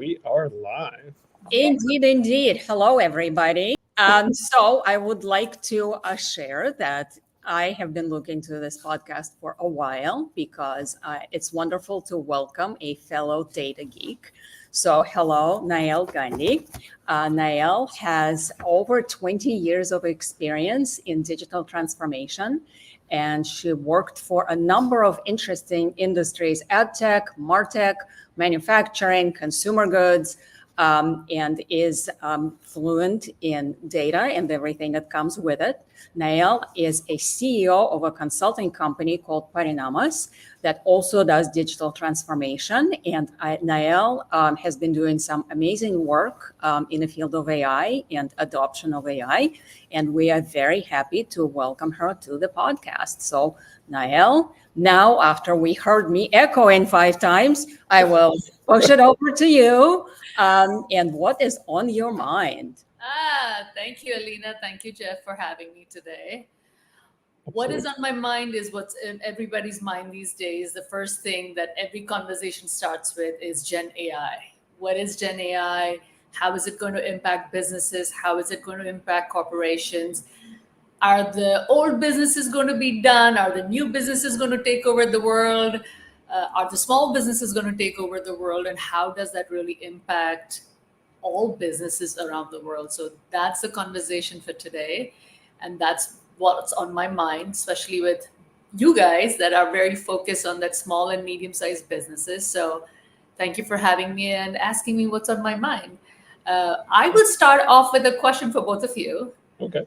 we are live. Indeed, indeed. Hello, everybody. So I would like to share that I have been looking to this podcast for a while because it's wonderful to welcome a fellow data geek. So, hello, Nahel Gandhi. Nahel has over 20 years of experience in digital transformation, and she worked for a number of interesting industries: ad tech, martech, manufacturing, consumer goods. And is fluent in data and everything that comes with it. Nahel is a CEO of a consulting company called Parinamas that also does digital transformation. And Nahel has been doing some amazing work in the field of AI and adoption of AI. And we are very happy to welcome her to the podcast. So, Nahel, now after we heard me echoing 5 times, I will push it over to you. And what is on your mind? Thank you, Elena. Thank you, Jeff, for having me today. What is on my mind is what's in everybody's mind these days. The first thing that every conversation starts with is Gen AI. What is Gen AI? How is it going to impact businesses? How is it going to impact corporations? Are the old businesses going to be done? Are the new businesses going to take over the world? Are the small businesses going to take over the world? And how does that really impact all businesses around the world? So that's the conversation for today. And that's what's on my mind, especially with you guys that are very focused on that small and medium-sized businesses. So thank you for having me and asking me what's on my mind. I will start off with a question for both of you. Okay.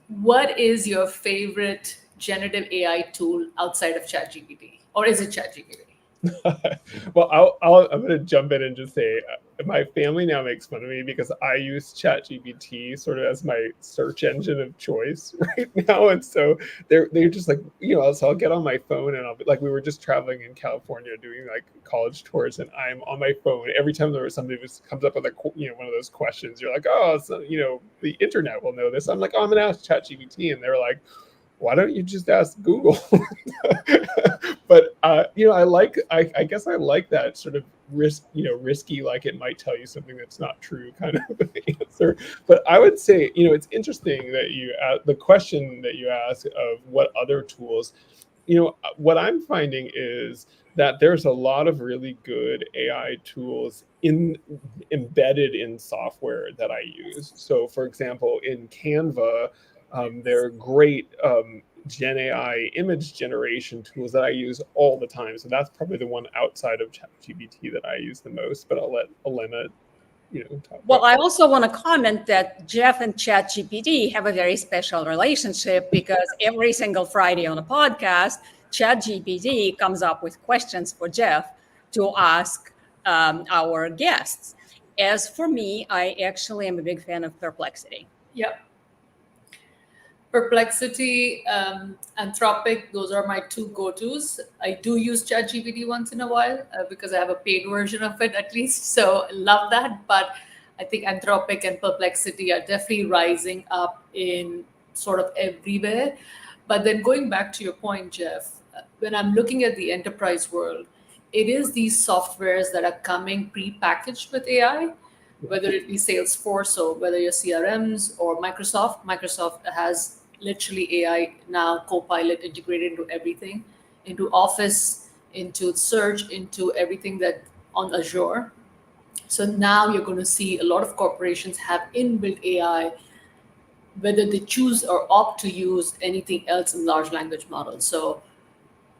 What is your favorite generative AI tool outside of ChatGPT? Or is it ChatGPT? Well, I'm going to jump in and just say my family now makes fun of me because I use ChatGPT sort of as my search engine of choice right now. And so they're just like, so I'll get on my phone and I'll be like, we were just traveling in California doing like college tours, and I'm on my phone every time there was somebody who comes up with one of those questions. You're like, oh, so, the internet will know this. I'm like, oh, I'm going to ask ChatGPT. And they're like, why don't you just ask Google? But I guess I like that sort of risky, like it might tell you something that's not true kind of answer. But I would say, it's interesting that the question that you ask of what other tools, what I'm finding is that there's a lot of really good AI tools embedded in software that I use. So for example, in Canva, there are great Gen AI image generation tools that I use all the time. So that's probably the one outside of ChatGPT that I use the most. But I'll let Elena, talk. Well, I also want to comment that Jeff and ChatGPT have a very special relationship because every single Friday on a podcast, ChatGPT comes up with questions for Jeff to ask our guests. As for me, I actually am a big fan of Perplexity. Yep. Perplexity, Anthropic, those are my two go-tos. I do use ChatGPT once in a while because I have a paid version of it at least. So love that. But I think Anthropic and Perplexity are definitely rising up in sort of everywhere. But then going back to your point, Jeff, when I'm looking at the enterprise world, it is these softwares that are coming pre-packaged with AI, whether it be Salesforce or whether your CRMs or Microsoft. Microsoft has literally AI now, Copilot integrated into everything, into Office, into search, into everything that on Azure. So now you're going to see a lot of corporations have inbuilt AI, whether they choose or opt to use anything else in large language models. So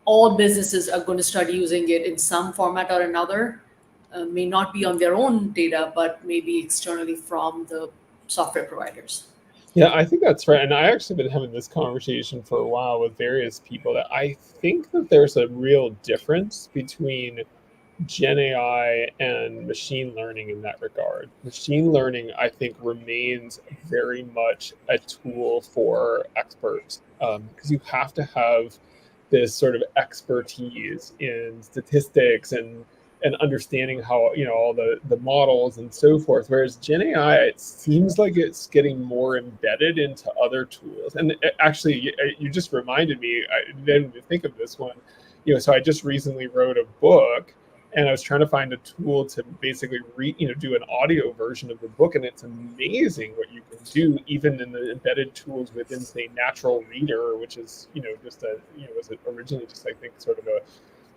all businesses are going to start using it in some format or another. May not be on their own data, but maybe externally from the software providers. Yeah, I think that's right. And I actually been having this conversation for a while with various people that I think that there's a real difference between Gen AI and machine learning in that regard. Machine learning, I think, remains very much a tool for experts because you have to have this sort of expertise in statistics and understanding how, all the models and so forth. Whereas Gen AI, it seems like it's getting more embedded into other tools. And actually, you just reminded me, I didn't even think of this one. So I just recently wrote a book And I was trying to find a tool to basically do an audio version of the book, and it's amazing what you can do, even in the embedded tools within, say, Natural Reader, which is, just was originally just, I think, sort of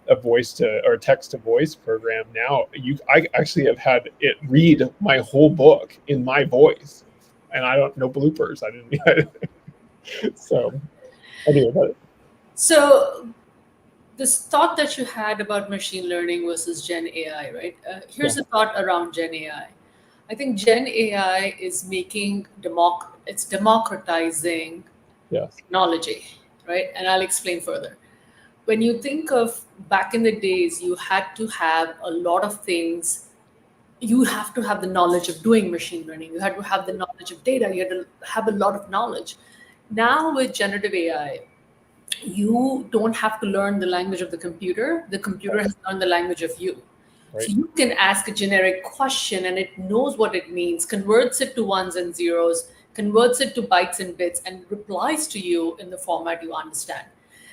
a voice to or text to voice program. Now I actually have had it read my whole book in my voice, and I don't know bloopers. I didn't. So anyway, So this thought that you had about machine learning versus Gen AI, right? Here's Yeah. a thought around Gen AI. I think Gen AI is making it's democratizing yes, technology, right? And I'll explain further. When you think of back in the days, you had to have a lot of things. You have to have the knowledge of doing machine learning. You had to have the knowledge of data. You had to have a lot of knowledge. Now with generative AI, you don't have to learn the language of the computer. The computer has learned the language of you. right, So you can ask a generic question and it knows what it means, converts it to ones and zeros, converts it to bytes and bits, and replies to you in the format you understand.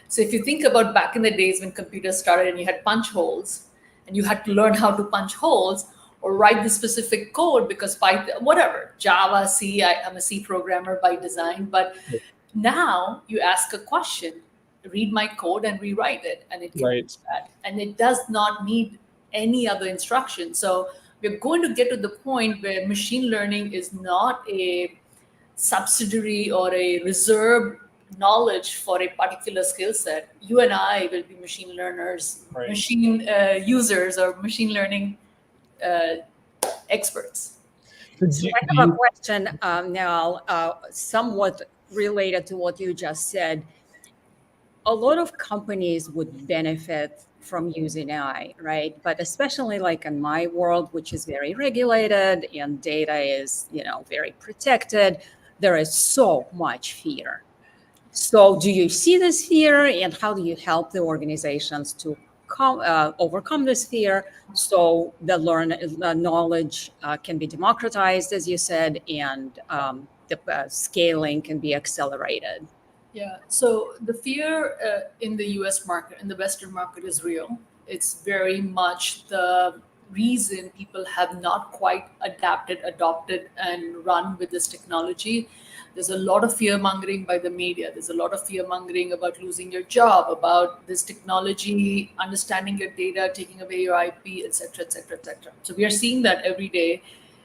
So if you think about back in the days when computers started and you had punch holes and you had to learn how to punch holes or write the specific code because Python, whatever, Java, C, I'm a C programmer by design, but now you ask a question, read my code and rewrite it, and it can do right. that. And it does not need any other instruction. So we're going to get to the point where machine learning is not a subsidiary or a reserved knowledge for a particular skill set. You and I will be machine learners, Right. machine users, or machine learning uh, experts. So I have a question now, somewhat related to what you just said. A lot of companies would benefit from using AI, right? But especially like in my world, which is very regulated and data is, very protected, there is so much fear. So do you see this fear, and how do you help the organizations to overcome this fear so the knowledge can be democratized, as you said, and the scaling can be accelerated? Yeah. So the fear in the US market, in the Western market, is real. It's very much the reason people have not quite adopted, and run with this technology. There's a lot of fear mongering by the media. There's a lot of fear mongering about losing your job, about this technology understanding your data, taking away your IP, et cetera, et cetera, et cetera. So we are seeing that every day.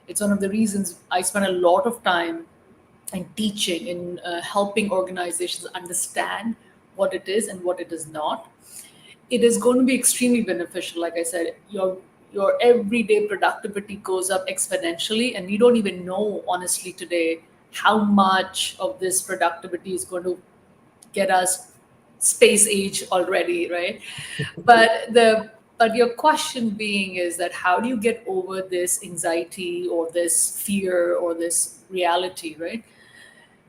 It's one of the reasons I spend a lot of time and teaching in helping organizations understand what it is and what it is not. It is going to be extremely beneficial. Like I said, your everyday productivity goes up exponentially, and we don't even know honestly today how much of this productivity is going to get us space age already, right? But your question being is that how do you get over this anxiety or this fear or this reality, right?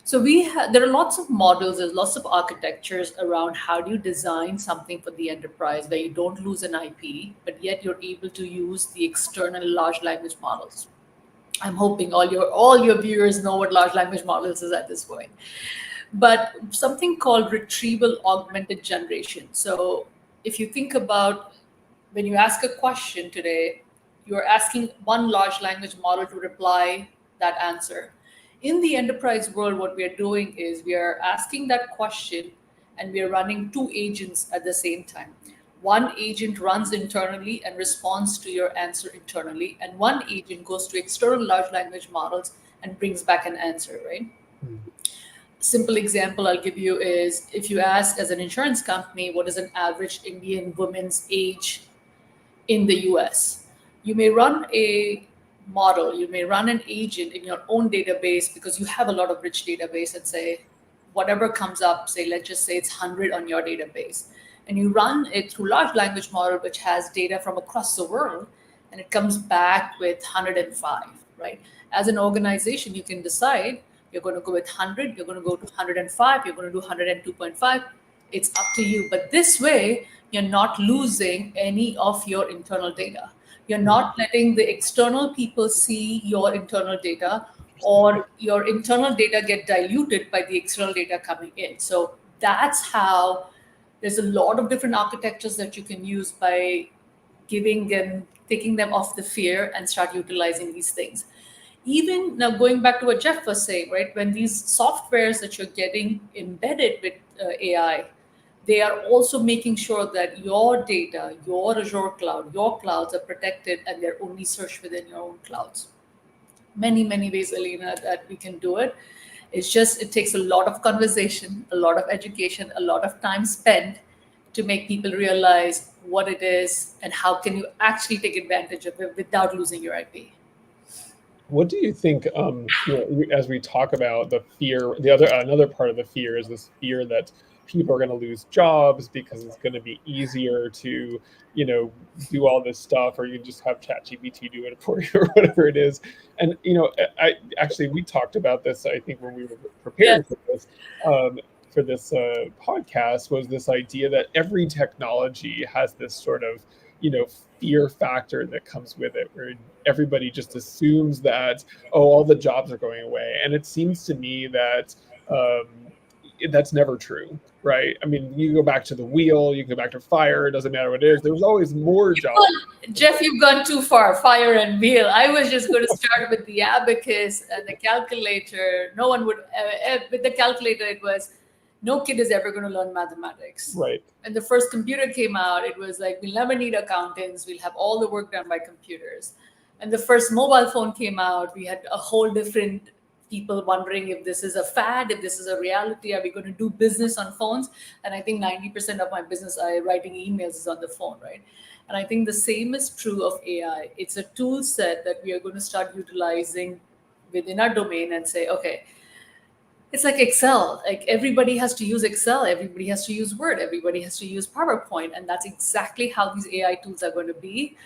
So there are lots of models, there's lots of architectures around how do you design something for the enterprise where you don't lose an IP, but yet you're able to use the external large language models. I'm hoping all your viewers know what large language models is at this point. But something called retrieval augmented generation. So if you think about when you ask a question today, you're asking one large language model to reply that answer. In the enterprise world, what we are doing is we are asking that question and we are running two agents at the same time. One agent runs internally and responds to your answer internally, and one agent goes to external large language models and brings back an answer, right? Simple example I'll give you is if you ask as an insurance company, what is an average Indian woman's age in the US? You may run a model, you may run an agent in your own database because you have a lot of rich database and say, whatever comes up, say, let's just say it's 100 on your database. And you run it through large language model, which has data from across the world, and it comes back with 105, right? As an organization, you can decide you're going to go with 100, you're going to go to 105, you're going to do 102.5. It's up to you. But this way, you're not losing any of your internal data. You're not letting the external people see your internal data, or your internal data get diluted by the external data coming in. So that's how there's a lot of different architectures that you can use by taking them off the fear and start utilizing these things. Even now, going back to what Jeff was saying, right? When these softwares that you're getting embedded with AI, they are also making sure that your data, your Azure cloud, your clouds are protected and they're only searched within your own clouds. Many ways, Elena, that we can do it. It's just, it takes a lot of conversation, a lot of education, a lot of time spent to make people realize what it is and how can you actually take advantage of it without losing your IP. What do you think, as we talk about the fear, another part of the fear is this fear that people are going to lose jobs because it's going to be easier to, do all this stuff, or you can just have ChatGPT do it for you or whatever it is. And, we talked about this, I think, when we were preparing for this podcast, was this idea that every technology has this sort of, fear factor that comes with it, where everybody just assumes that, all the jobs are going away. And it seems to me that that's never true, right? I mean, you go back to the wheel, you go back to fire, it doesn't matter what it is. There's always more jobs. Jeff, you've gone too far, fire and wheel. I was just going to start with the abacus and the calculator. No one would, with the calculator, it was, no kid is ever going to learn mathematics. Right. When the first computer came out, it was like, we'll never need accountants. We'll have all the work done by computers. And the first mobile phone came out, we had a whole different people wondering if this is a fad, if this is a reality. Are we going to do business on phones? And I think 90% of my business, writing emails is on the phone, right? And I think the same is true of AI. It's a tool set that we are going to start utilizing within our domain and say, okay, it's like Excel. Like, everybody has to use Excel. Everybody has to use Word. Everybody has to use PowerPoint. And that's exactly how these AI tools are going to be.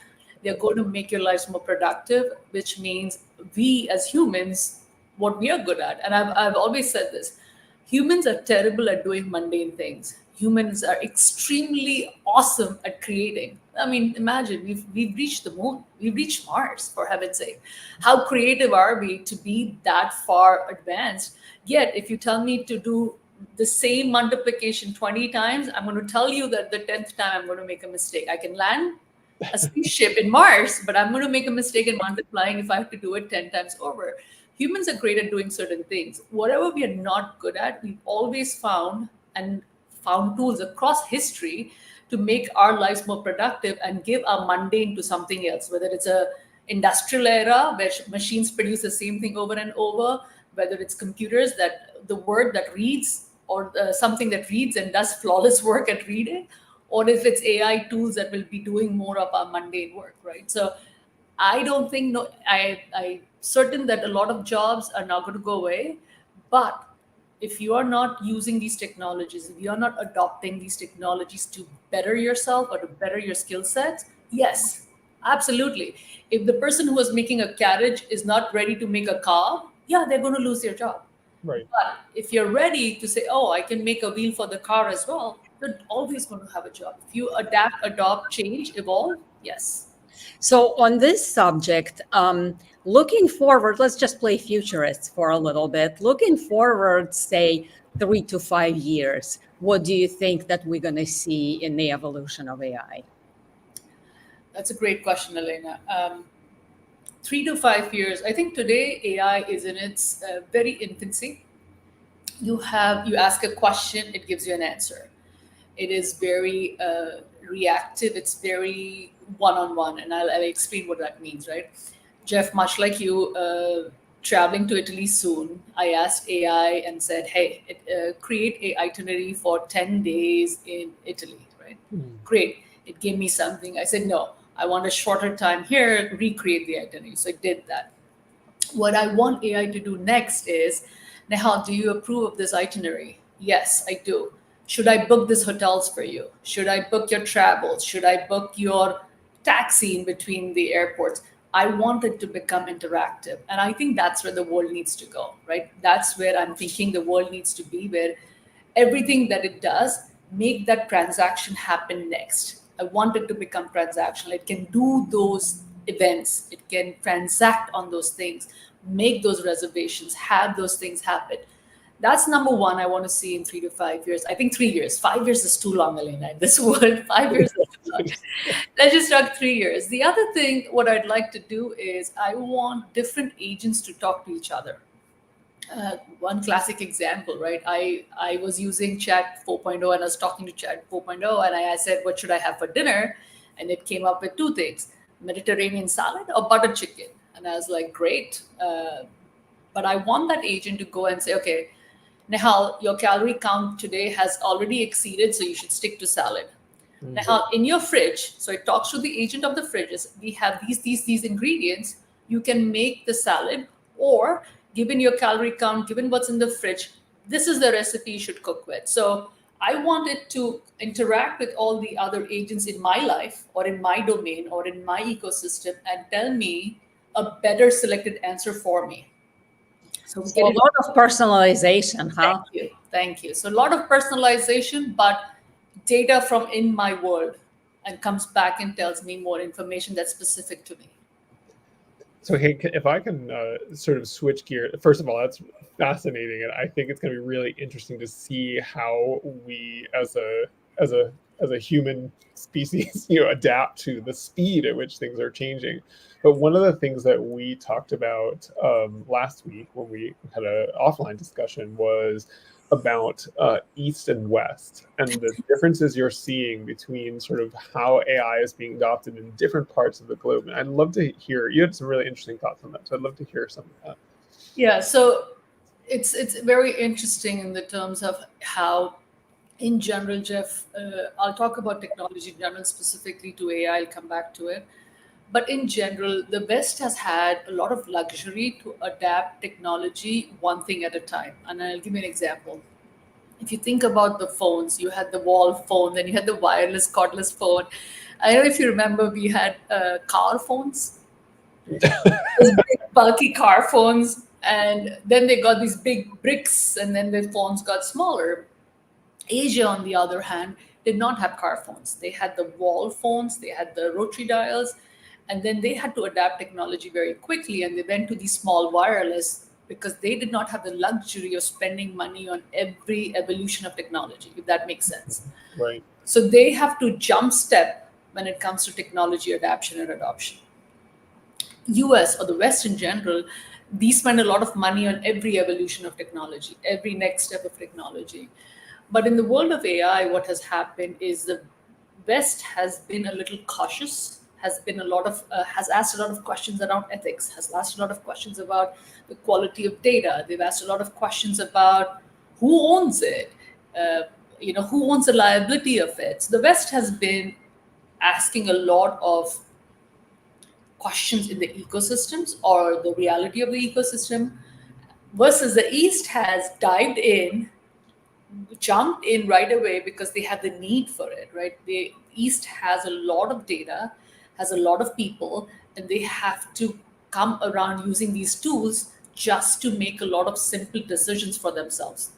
They're going to make your lives more productive, which means we as humans, what we are good at. And I've always said this, humans are terrible at doing mundane things. Humans are extremely awesome at creating. I mean, imagine we've reached the moon, we've reached Mars, for heaven's sake. How creative are we to be that far advanced? Yet, if you tell me to do the same multiplication 20 times, I'm going to tell you that the 10th time I'm going to make a mistake. I can land a spaceship in Mars, but I'm going to make a mistake in multiplying if I have to do it 10 times over. Humans are great at doing certain things. Whatever we are not good at, we've always found tools across history to make our lives more productive and give our mundane to something else, whether it's a industrial era where machines produce the same thing over and over, whether it's computers, that the word that reads, or something that reads and does flawless work at reading, or if it's AI tools that will be doing more of our mundane work, right? So I don't think, I certain that a lot of jobs are not going to go away, but if you are not using these technologies, if you are not adopting these technologies to better yourself or to better your skill sets, yes, absolutely. If the person who is making a carriage is not ready to make a car, yeah, they're going to lose their job. Right. But if you're ready to say, oh, I can make a wheel for the car as well, you're always going to have a job. If you adapt, adopt, change, evolve, yes. So on this subject, looking forward, let's just play futurists for a little bit. Looking forward, say 3 to 5 years, what do you think that we're going to see in the evolution of AI? That's a great question, Elena. 3 to 5 years. I think today AI is in its very infancy. You ask a question, it gives you an answer. It is very reactive. It's very one-on-one, and I'll explain what that means, right? Jeff, much like you, traveling to Italy soon, I asked AI and said, hey, create a itinerary for 10 days in Italy, right? Great. It gave me something. I said, no, I want a shorter time here, recreate the itinerary. So I did that. What I want AI to do next is, Nahel, do you approve of this itinerary? Yes, I do. Should I book these hotels for you? Should I book your travels? Should I book your taxi in between the airports? I want it to become interactive. And I think that's where the world needs to go, right? That's where I'm thinking the world needs to be, where everything that it does, make that transaction happen next. I want it to become transactional. It can do those events. It can transact on those things, make those reservations, have those things happen. That's number one I want to see in 3 to 5 years. I think 3 years. 5 years is too long, Elena, in this world. 5 years is too long. Let's just talk 3 years. The other thing, what I'd like to do is I want different agents to talk to each other. One classic example, right? I was using Chat 4.0 and I was talking to Chat 4.0 and I said, what should I have for dinner? And it came up with two things, Mediterranean salad or butter chicken. And I was like, great. But I want that agent to go and say, okay, Nahel, your calorie count today has already exceeded, so you should stick to salad. Now, in your fridge, so it talks to the agent of the fridges, we have these ingredients. You can make the salad, or given your calorie count, given what's in the fridge, this is the recipe you should cook with. So I want it to interact with all the other agents in my life or in my domain or in my ecosystem and tell me a better selected answer for me. So a lot of personalization, huh? Thank you. So a lot of personalization, but data from in my world, and comes back and tells me more information that's specific to me. So hey, if I can sort of switch gear, first of all, that's fascinating, and I think it's going to be really interesting to see how we, as a human species, adapt to the speed at which things are changing. But one of the things that we talked about last week when we had an offline discussion was about East and West and the differences you're seeing between sort of how AI is being adopted in different parts of the globe. And I'd love to hear, you had some really interesting thoughts on that. So I'd love to hear some of that. Yeah, so it's very interesting in the terms of how, in general, Jeff, I'll talk about technology in general, specifically to AI, I'll come back to it. But in general, the West has had a lot of luxury to adapt technology one thing at a time. And I'll give you an example. If you think about the phones, you had the wall phone, then you had the wireless cordless phone. I don't know if you remember, we had car phones, those big, bulky car phones. And then they got these big bricks, and then the phones got smaller. Asia, on the other hand, did not have car phones. They had the wall phones, they had the rotary dials, and then they had to adapt technology very quickly, and they went to the small wireless because they did not have the luxury of spending money on every evolution of technology, if that makes sense. Right. So they have to jump step when it comes to technology adaptation and adoption. US or the West in general, they spend a lot of money on every evolution of technology, every next step of technology. But in the world of AI, what has happened is the West has been a little cautious, has asked a lot of questions around ethics, has asked a lot of questions about the quality of data. They've asked a lot of questions about who owns it, who owns the liability of it. So the West has been asking a lot of questions in the ecosystems or the reality of the ecosystem, versus the East has dived in, jumped in right away because they have the need for it, right? The East has a lot of data, has a lot of people, and they have to come around using these tools just to make a lot of simple decisions for themselves.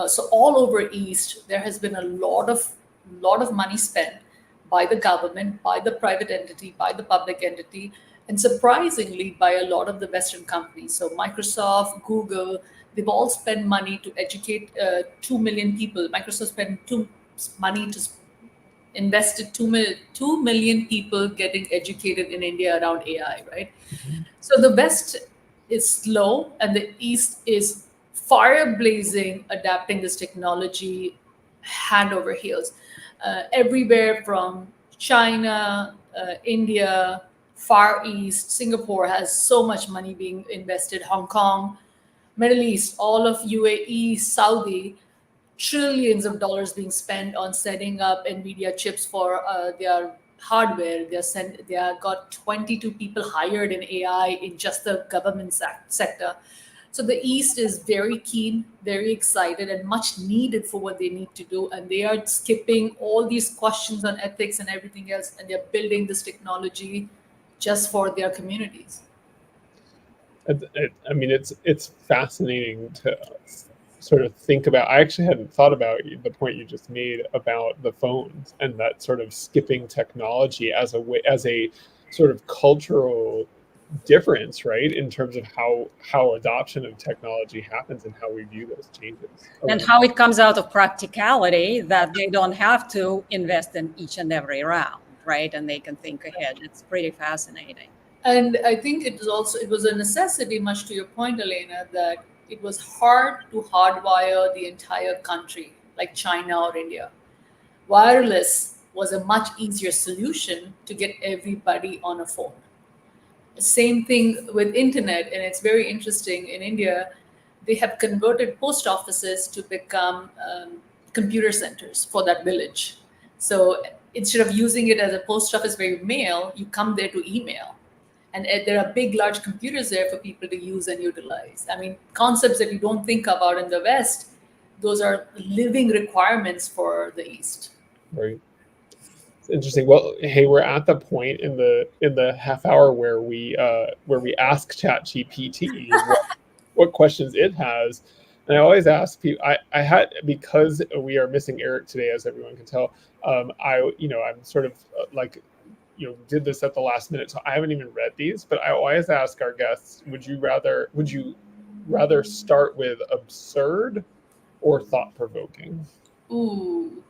So all over East, there has been a lot of money spent by the government, by the private entity, by the public entity, and surprisingly by a lot of the Western companies. So Microsoft, Google, they've all spent money to educate 2 million people. Microsoft spent money to invested 2 million people getting educated in India around AI, right? Mm-hmm. So the West is slow and the East is fire blazing, adapting this technology hand over heels. Everywhere from China, India, Far East, Singapore has so much money being invested, Hong Kong, Middle East, all of UAE, Saudi, trillions of dollars being spent on setting up NVIDIA chips for their hardware. They have got 22 people hired in AI in just the government sector. So the East is very keen, very excited, and much needed for what they need to do. And they are skipping all these questions on ethics and everything else, and they're building this technology just for their communities. I mean, it's fascinating to sort of think about. I actually hadn't thought about the point you just made about the phones and that sort of skipping technology as a way, as a sort of cultural difference, right, in terms of how adoption of technology happens and how we view those changes. And how it comes out of practicality that they don't have to invest in each and every round, right? And they can think ahead. It's pretty fascinating. And I think it was a necessity, much to your point, Elena, that it was hard to hardwire the entire country, like China or India. Wireless was a much easier solution to get everybody on a phone. Same thing with internet, and it's very interesting. In India, they have converted post offices to become computer centers for that village. So instead of using it as a post office where you mail, you come there to email. And there are big, large computers there for people to use and utilize. I mean, concepts that you don't think about in the West, those are living requirements for the East. Right. It's interesting. Well, hey, we're at the point in the half hour where we ask ChatGPT what questions it has. And I always ask people, I had, because we are missing Eric today, as everyone can tell, I'm sort of did this at the last minute, so I haven't even read these, but I always ask our guests, would you rather start with absurd or thought-provoking? Ooh.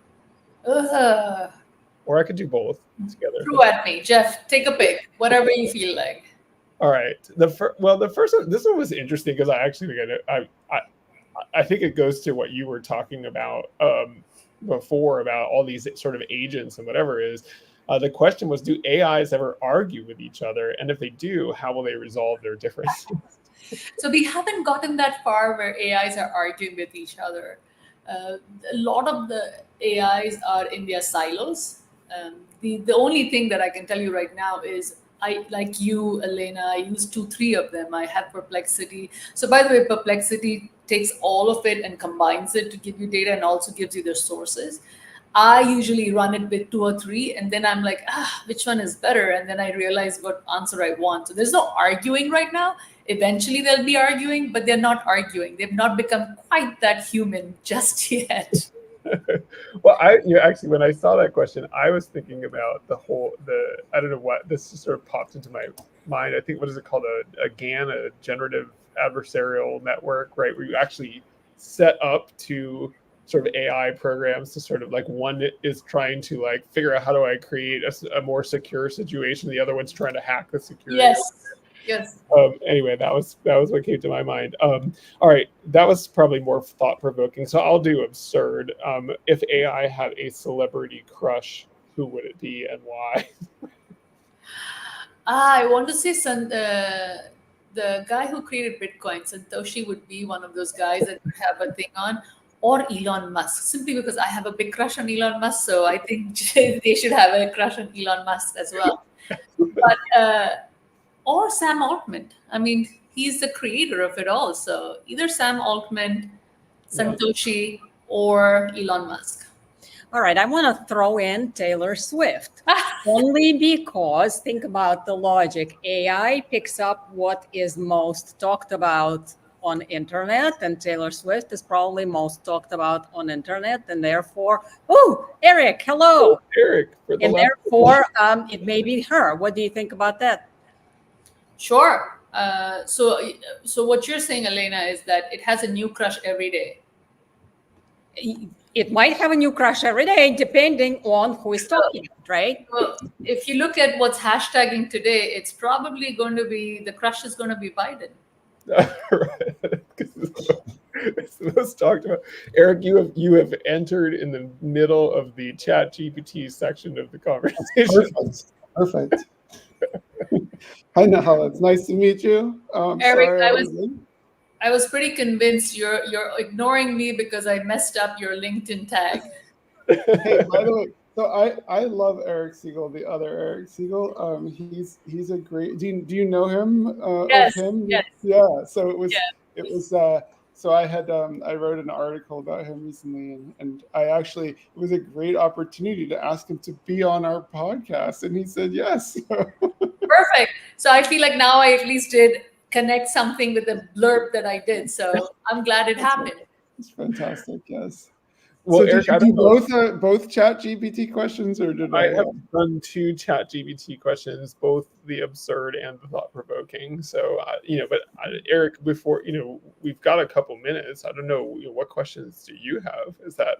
Or I could do both together. Throw at me, Jeff. Take a pick, whatever you feel like. All right. The first one, this one was interesting because I actually I think it goes to what you were talking about before about all these sort of agents and whatever is. The question was, do AIs ever argue with each other? And if they do, how will they resolve their differences? So we haven't gotten that far where AIs are arguing with each other. A lot of the AIs are in their silos. The only thing that I can tell you right now is I, like you, Elena, I use 2-3 of them. I have Perplexity. So by the way, Perplexity takes all of it and combines it to give you data and also gives you their sources. I usually run it with 2 or 3, and then I'm like, which one is better? And then I realize what answer I want. So there's no arguing right now. Eventually they'll be arguing, but they're not arguing. They've not become quite that human just yet. Well, actually, when I saw that question, I was thinking about I don't know what, this just sort of popped into my mind. I think, what is it called? A GAN, a generative adversarial network, right? Where you actually set up to sort of AI programs to sort of like, one is trying to like figure out how do I create a more secure situation. The other one's trying to hack the security. Yes. Anyway, that was what came to my mind. All right, that was probably more thought-provoking. So I'll do absurd. If AI had a celebrity crush, who would it be and why? I want to say the guy who created Bitcoin, Satoshi, would be one of those guys that would have a thing on, or Elon Musk, simply because I have a big crush on Elon Musk. So I think they should have a crush on Elon Musk as well. But or Sam Altman. I mean, he's the creator of it all. So either Sam Altman, Satoshi, or Elon Musk. All right, I want to throw in Taylor Swift, only because, think about the logic. AI picks up what is most talked about on internet, and Taylor Swift is probably most talked about on internet, and therefore, Eric, hello. Eric. And therefore, it may be her. What do you think about that? Sure. So what you're saying, Elena, is that it has a new crush every day. It might have a new crush every day, depending on who is talking, right? Well, if you look at what's hashtagging today, it's probably going to be, the crush is going to be Biden. It's the most talked about. Eric, you have entered in the middle of the ChatGPT section of the conversation. Perfect. Hi, Nahel. It's nice to meet you. Eric, I was pretty convinced you're ignoring me because I messed up your LinkedIn tag. Hey, by the way, so I love Eric Sigel, the other Eric Sigel. He's a great. Do you know him? Yes. Of him? Yes. Yeah. So it was. So I had I wrote an article about him recently, and it was a great opportunity to ask him to be on our podcast, and he said yes. Perfect. So I feel like now I at least did connect something with the blurb that I did. So I'm glad it happened. It's fantastic. Yes. Well, So did Eric, you I do don't know. both ChatGPT questions, or did I I? have done two ChatGPT questions, both the absurd and the thought provoking. So, but Eric, before we've got a couple minutes. I don't know, what questions do you have? Is that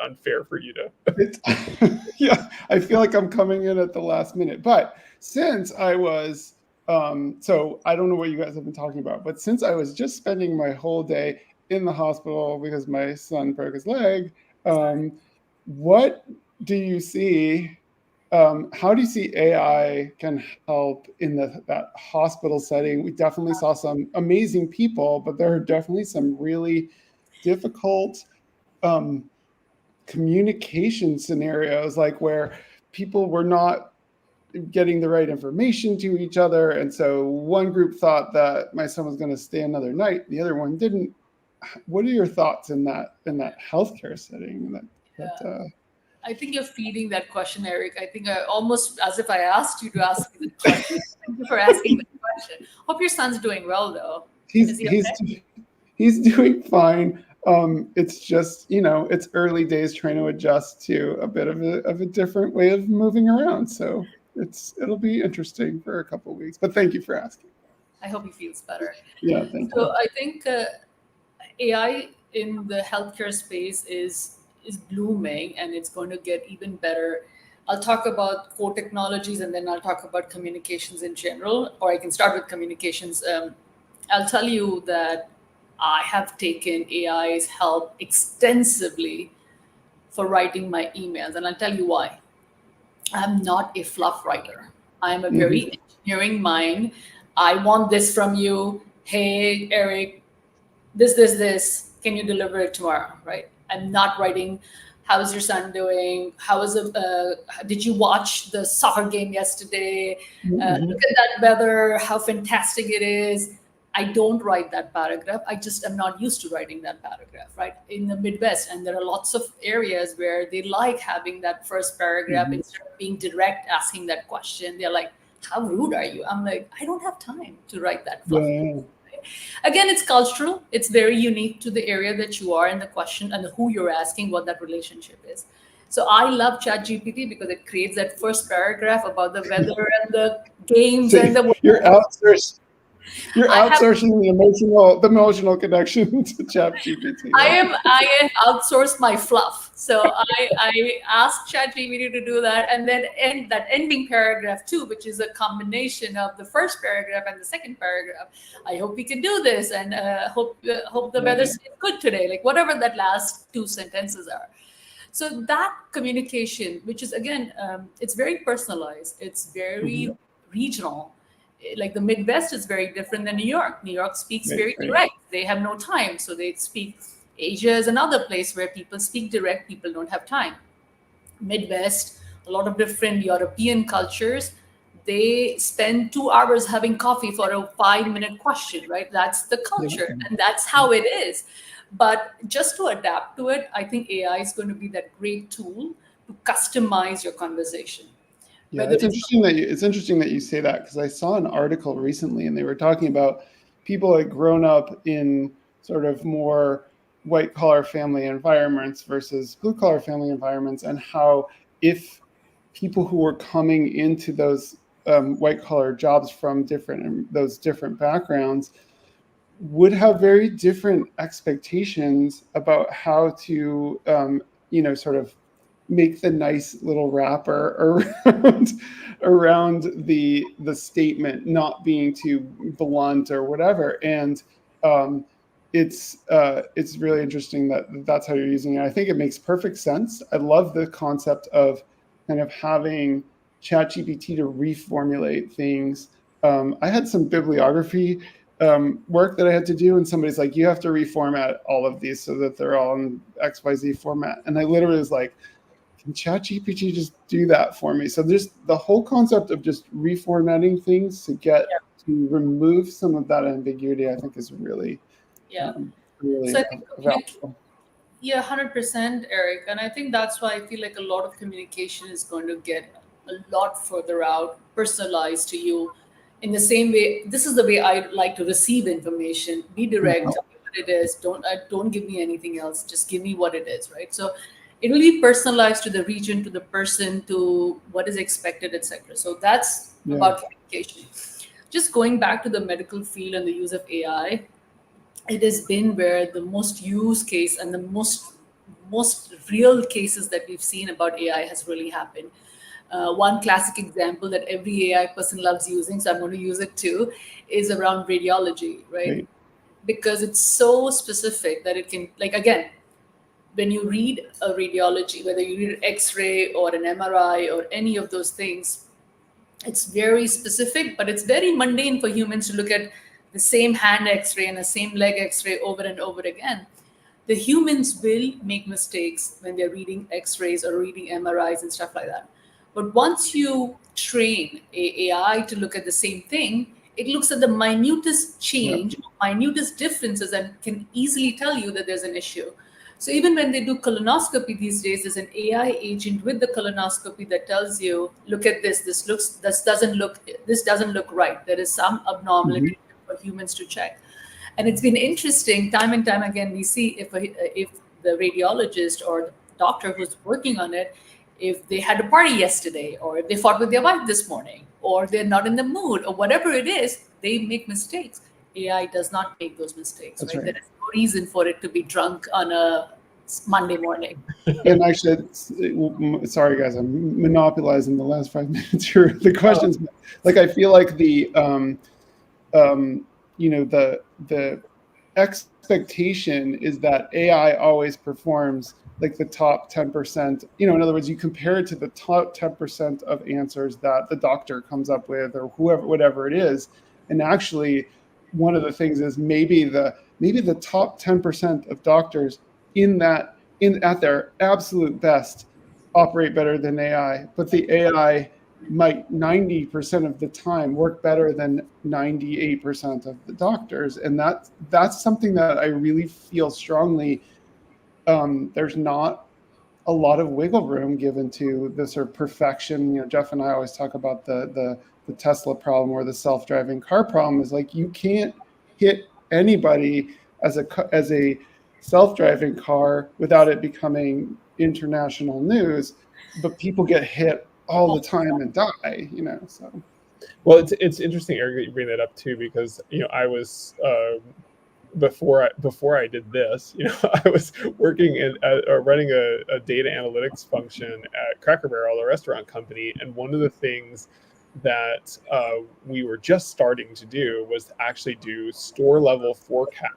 unfair for you to? Yeah, I feel like I'm coming in at the last minute. But since I was, so I don't know what you guys have been talking about, but since I was just spending my whole day in the hospital because my son broke his leg, what do you see? How do you see AI can help in that hospital setting? We definitely saw some amazing people, but there are definitely some really difficult communication scenarios, like where people were not getting the right information to each other. And so one group thought that my son was going to stay another night, the other one didn't. What are your thoughts in that healthcare setting? I think you're feeding that question, Eric. I think almost as if I asked you to ask me the question. Thank you for asking the question. Hope your son's doing well, though. Is he's he he's okay? he's doing fine. It's just, it's early days trying to adjust to a bit of a different way of moving around. So it'll be interesting for a couple of weeks. But thank you for asking. I hope he feels better. Yeah, thank So you. I think AI in the healthcare space is blooming, and it's going to get even better. I'll talk about core technologies, and then I'll talk about communications in general, or I can start with communications. I'll tell you that I have taken AI's help extensively for writing my emails, and I'll tell you why. I'm not a fluff writer. I'm a Mhm. very engineering mind. I want this from you. Hey, Eric, this. Can you deliver it tomorrow? Right? I'm not writing. How's your son doing? How is it? Did you watch the soccer game yesterday? Look Mhm. at that weather. How fantastic it is. I don't write that paragraph. I just am not used to writing that paragraph, right? In the Midwest, and there are lots of areas where they like having that first paragraph Mhm. instead of being direct, asking that question. They're like, "How rude are you?" I'm like, "I don't have time to write that fluffy." Yeah. Again, it's cultural. It's very unique to the area that you are and the question and who you're asking, what that relationship is. So I love ChatGPT because it creates that first paragraph about the weather and the games So and the. you're outsourcing you're I have outsourcing the emotional connection to ChatGPT. I outsource my fluff. So I ask ChatGPT to do that, and then end that ending paragraph too, which is a combination of the first paragraph and the second paragraph. I hope we can do this, and hope the weather Yeah. stays good today. Like whatever that last two sentences are. So that communication, which is again, it's very personalized. It's Mhm. very regional. Like the Midwest is very different than New York. New York speaks Right, very right. direct. They have no time, so they speak. Asia is another place where people speak direct. People don't have time. Midwest, a lot of different European cultures. They spend 2 hours having coffee for a 5 minute question, right? That's the Yeah. culture, and that's how it is. But just to adapt to it, I think AI is going to be that great tool to customize your conversation. Yeah, Whether it's it's interesting that you say that, because I saw an article recently and they were talking about people had grown up in sort of more white collar family environments versus blue collar family environments, and how if people who were coming into those white collar jobs from those different backgrounds would have very different expectations about how to sort of make the nice little wrapper around the statement not being too blunt or whatever. And um, it's really interesting that that's how you're using it. I think it makes perfect sense. I love the concept of kind of having ChatGPT to reformulate things. I had some bibliography work that I had to do, and somebody's like, you have to reformat all of these so that they're all in XYZ format. And I literally was like, can ChatGPT just do that for me? So there's the whole concept of just reformatting things to remove some of that ambiguity, I think is really, yeah. So really I think valuable. yeah, 100%, Eric. And I think that's why I feel like a lot of communication is going to get a lot further out, personalized to you. In the same way, this is the way I like to receive information. Be direct, Mhm. tell me what it is. Don't give me anything else. Just give me what it is, right? So it will be personalized to the region, to the person, to what is expected, etc. So that's about communication. Just going back to the medical field and the use of AI, it has been where the most use case and the most real cases that we've seen about AI has really happened. One classic example that every AI person loves using, so I'm going to use it too, is around radiology, right? Because it's so specific that it can, like, again, when you read a radiology, whether you read an X-ray or an MRI or any of those things, it's very specific, but it's very mundane for humans to look at the same hand X-ray and the same leg X-ray over and over again. The humans will make mistakes when they're reading X-rays or reading MRIs and stuff like that. But once you train a AI to look at the same thing, it looks at the minutest change, minutest differences, and can easily tell you that there's an issue. So even when they do colonoscopy these days, there's an AI agent with the colonoscopy that tells you, look at this. This doesn't look right. There is some abnormality for humans to check. And it's been interesting, time and time again, we see if the radiologist or the doctor who's working on it, if they had a party yesterday, or if they fought with their wife this morning, or they're not in the mood, or whatever it is, they make mistakes. AI does not make those mistakes. Right? There is no reason for it to be drunk on a Monday morning. And actually, sorry guys, I'm monopolizing the last 5 minutes here. The questions, like I feel like the expectation is that AI always performs like the top 10%. In other words, you compare it to the top 10% of answers that the doctor comes up with, or whatever it is, and actually, one of the things is maybe the top 10% of doctors at their absolute best operate better than AI, but the AI might 90% of the time work better than 98% of the doctors. And that's something that I really feel strongly. There's not a lot of wiggle room given to the sort of perfection. Jeff and I always talk about the Tesla problem, or the self-driving car problem, is like you can't hit anybody as a self-driving car without it becoming international news, but people get hit all the time and die, so. Well, it's interesting, Eric, that you bring that up too, because I was before I did this, I was working in running a data analytics function at Cracker Barrel, a restaurant company, and one of the things that we were just starting to do was actually do store level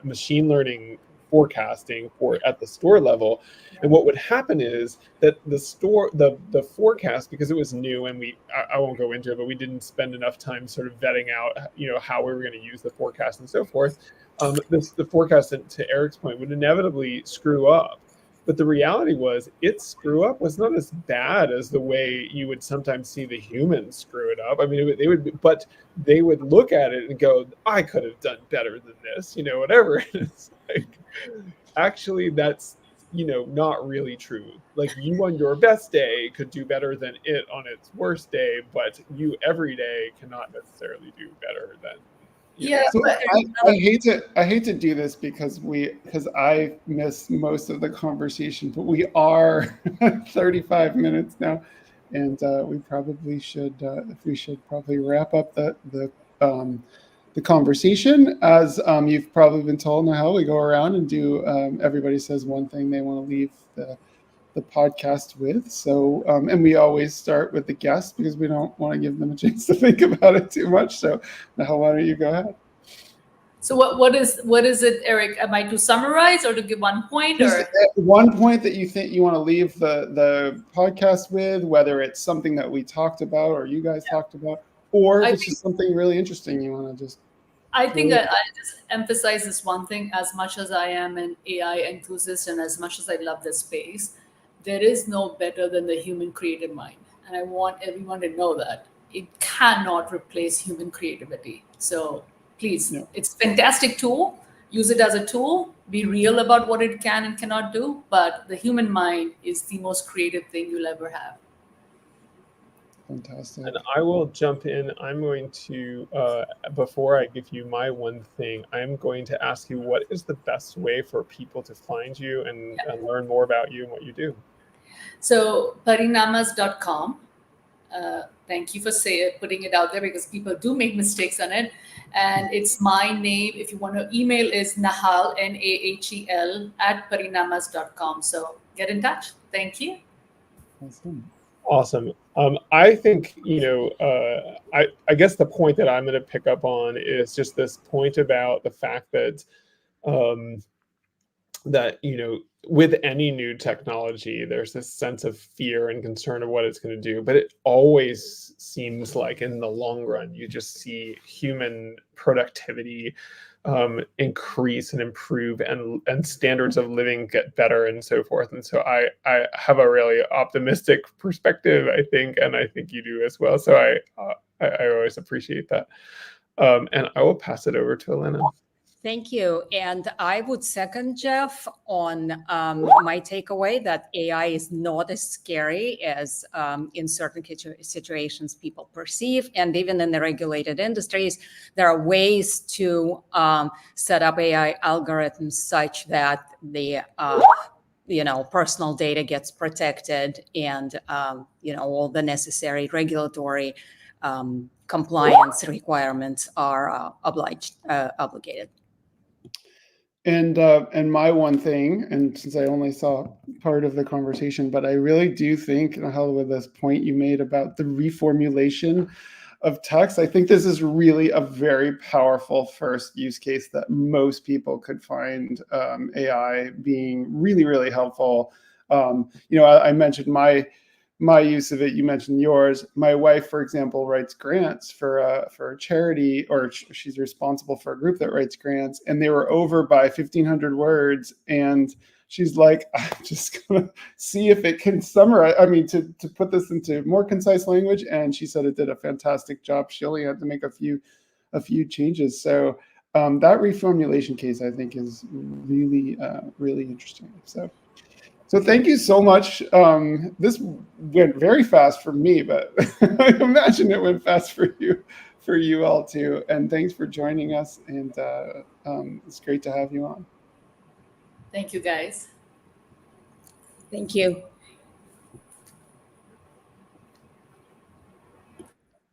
machine learning forecasting at the store level. And what would happen is that the forecast, because it was new, and I won't go into it, but we didn't spend enough time sort of vetting out how we were going to use the forecast and so forth. The forecast, to Eric's point, would inevitably screw up. But the reality was, its screw up was not as bad as the way you would sometimes see the humans screw it up. I mean, they would look at it and go, I could have done better than this, whatever. It's like, actually, that's, not really true. Like, you on your best day could do better than it on its worst day, but you every day cannot necessarily do better than. So I hate to do this because I missed most of the conversation, but we are 35 minutes now, and we probably should probably wrap up the conversation. As you've probably been told, Nahel, we go around and do everybody says one thing they want to leave the podcast with. So and we always start with the guest because we don't want to give them a chance to think about it too much. So Nahel, why don't you go ahead? So what is it, Eric? Am I to summarize or to give one point? Just one point that you think you want to leave the podcast with, whether it's something that we talked about or you guys talked about, or if it's just something really interesting you want to just. I think I just emphasize this one thing. As much as I am an AI enthusiast and as much as I love this space, there is no better than the human creative mind. And I want everyone to know that it cannot replace human creativity. So please, it's a fantastic tool. Use it as a tool. Be real about what it can and cannot do. But the human mind is the most creative thing you'll ever have. Fantastic. And I will jump in. I'm going to, before I give you my one thing, I'm going to ask you, what is the best way for people to find you and learn more about you and what you do? So parinamas.com. Thank you for putting it out there, because people do make mistakes on it. And it's my name. If you want to email, is Nahel, Nahel @parinamas.com. So get in touch. Thank you. Awesome. I think, I guess the point that I'm going to pick up on is just this point about the fact that, with any new technology, there's this sense of fear and concern of what it's going to do. But it always seems like in the long run, you just see human productivity increase and improve, and standards of living get better and so forth. And so I have a really optimistic perspective, I think, and I think you do as well. So I always appreciate that. And I will pass it over to Elena. Thank you. And I would second Jeff on my takeaway that AI is not as scary as in certain situations people perceive. And even in the regulated industries, there are ways to set up AI algorithms such that the personal data gets protected, and all the necessary regulatory compliance requirements are obligated. And my one thing, and since I only saw part of the conversation, but I really do think, Nahel, with this point you made about the reformulation of text, I think this is really a very powerful first use case that most people could find AI being really, really helpful. I mentioned my use of it. You mentioned yours. My wife, for example, writes grants for a charity, or she's responsible for a group that writes grants, and they were over by 1,500 words. And she's like, I'm just gonna see if it can summarize. I mean, to put this into more concise language. And she said it did a fantastic job. She only had to make a few changes. So that reformulation case, I think, is really, really interesting. So thank you so much. This went very fast for me, but I imagine it went fast for you all too. And thanks for joining us. And it's great to have you on. Thank you, guys. Thank you.